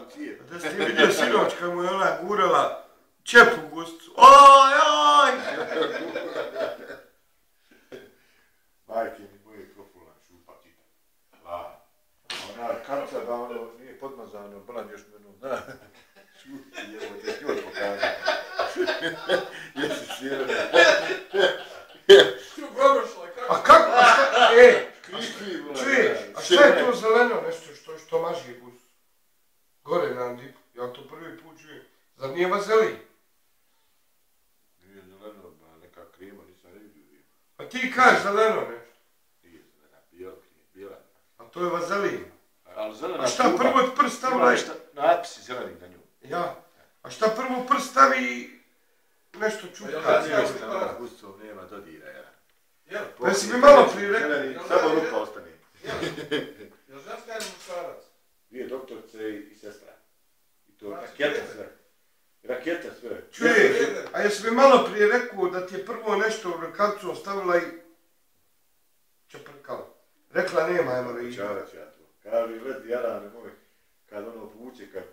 cijet. Da ste vidio sinoć kad mu je ona gurala čep u gusticu. Oj! Majke mi moje krofula šupa čita. Ona kapca da ono nije podmazano, blan još menu, na. Šuti, evo ti s njoj pokazam. Jesi sjeverno. A kako? A šta? Čuješ, a šta je to zeleno nešto što maži gusticu? Gore na dipu, ja to prvi put čujem. Zar nije vazelin? Nije zeleno, neka krema, nisam ne vidio. A ti kažeš zeleno nešto? Nije zelena, bijela. A to je vazelin. Ali zelena A šta prvo prst stavlja? Natpisi zeleni na nju. Ja. A šta prvo prst stavi nešto čupka? Sa gusticom nema dodira, ja. Pa jesi mi malo prije rekao? Samo rupa ostane. Jel ženska je muškarac? Dvije doktorice i sestra. I to raketa sve. Raketa sve. Čuješ, a jesi mi malo prije rekao da ti je prvo nešto u rukavcu ostavila i čeprkala? Rekla nema hemoroida. Čarac ja to. Kaže, gledi jarane moj, kad ono povuče, kad...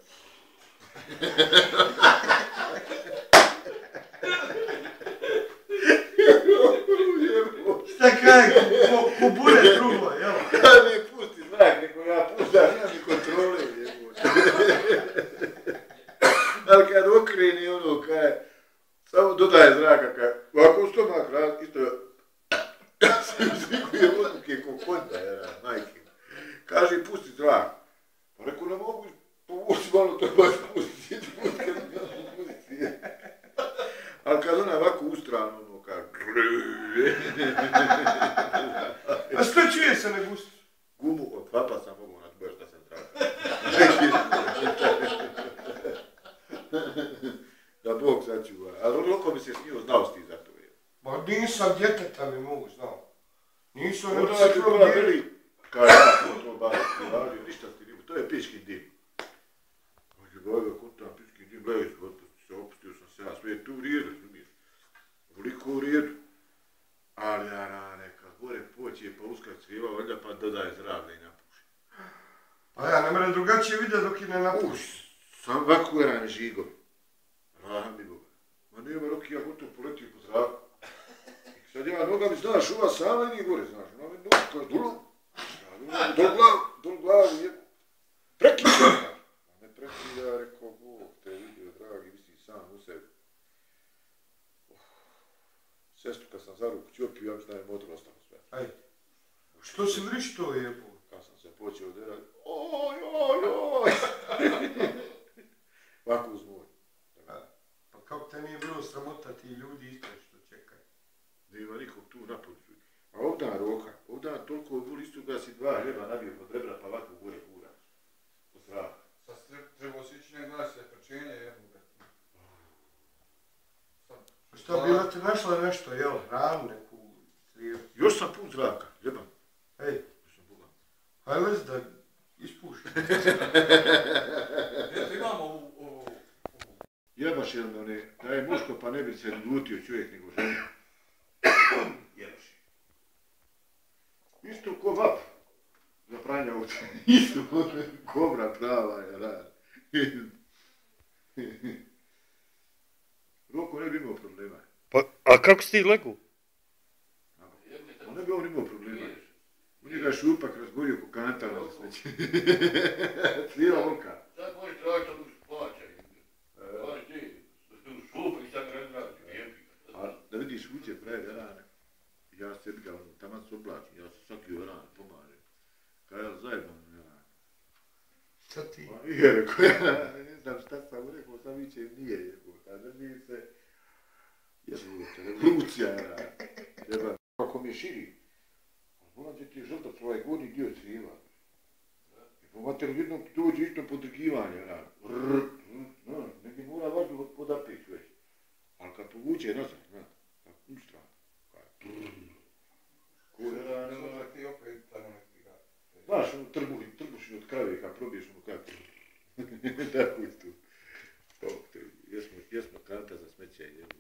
Šta kaj, ko bure truglo, jel? Kaže, pusti zrak, neko ja puštam, ja mi kontrole, jebote. Ali kad okreni ono, kaj, samo dodaje zraka, kaj, ovako stomak rad, isto je... Zvikuje odluke ko konta, majke. Kaže, pusti zrak. Pa rekao, ne mogu povući malo, to baš pusti, ali kad ona ovako ustrano, ono, kako... A što čuje se na gustu? Gumu od papa sam mogu baš da sam zdrav. Da Bog sačuva. Ali loko bi se smio, znao si ti za to. Ma nisam djeteta mi mogu znao. Nisam Ona je ti bila veli, kaj ja sam to baš privario, ništa ti nimo, to je pički dim. Kaže, Boga, kod tam pički dim, gledaj se, opustio sam se, ja sve je tu u rijedu, razumiješ? Veliko u rijedu. Ali ja rane, kad gore poće pa uskak crijeva, valjda pa dodaje zdravlje i napuši. Pa ja ne mene drugačije vidjeti dok i ne napuši. Sam ovako je rane žigovi. Raham mi Boga. Ma nema roki, ja gotovo poletio po zraku. I sad ja nogami, znaš, ova sama i nije gore, znaš, ona me noga, kaže, dol glavu, jebo. Prekid se, znaš. A ne prekid, ja rekao, Bog te vidio, dragi, mislim sam u sebi. Sestru kad sam za ruku čopio, ja mislim da je motor ostalo sve. Aj, što si vrišto jebo? Kad sam se počeo derati, oj. Ovako uz moj. Pa kako te nije bilo sramota ti ljudi isto što čekaj? Nema nikog tu napolju. A ovdje roka, ovdje toliko voli isto kada si dva hljeba nabio pod rebra pa ovako gore guraš. Po strahu. Sad trebao si ići ne gledati se pečenje, jeboga. Šta bila ti našla nešto, jel? Hranu neku crijevu? Još sam pun zraka, jebam. Ej, Još sam bolan. haj lez da ispuši. Eto imamo ovu... Jebaš jedno ne, da je muško pa ne bi se ljutio čovjek nego žena. Jebaš. Isto ko vap. Za pranje oči. Isto kobra prava je rad. Roko ne bi imao problema. Pa, a kako si ti legu? On ne bi on imao problema. On je ga šupak razgorio ko kantana za sveće. Cijela volka. Sad moj traktor plaća. Ali ti, šupak sad ne radi, jebi. A da vidiš uđe pred rane. Ja sebi ga taman se oblačim, ja se svaki rane pomažem. Kaj ja zajebam rane. Šta ti? I je rekao, ja ne znam šta sam rekao, sam viće nije jebo. A drži se, jebote, revolucija rane. Jebam, kako mi je širi. Volam će ti žrtac ovaj gornji dio crijeva. I po materu jednom dođe isto podrgivanje rane. Neki mora važno podapeć već. Ali kad povuče nazad, kako ustra. Sada ti opet tamo neki ga. Znaš, ono trbušin od krave, kad probiješ ono kako. Tako isto. Jesmo kanta za smeće, jebo.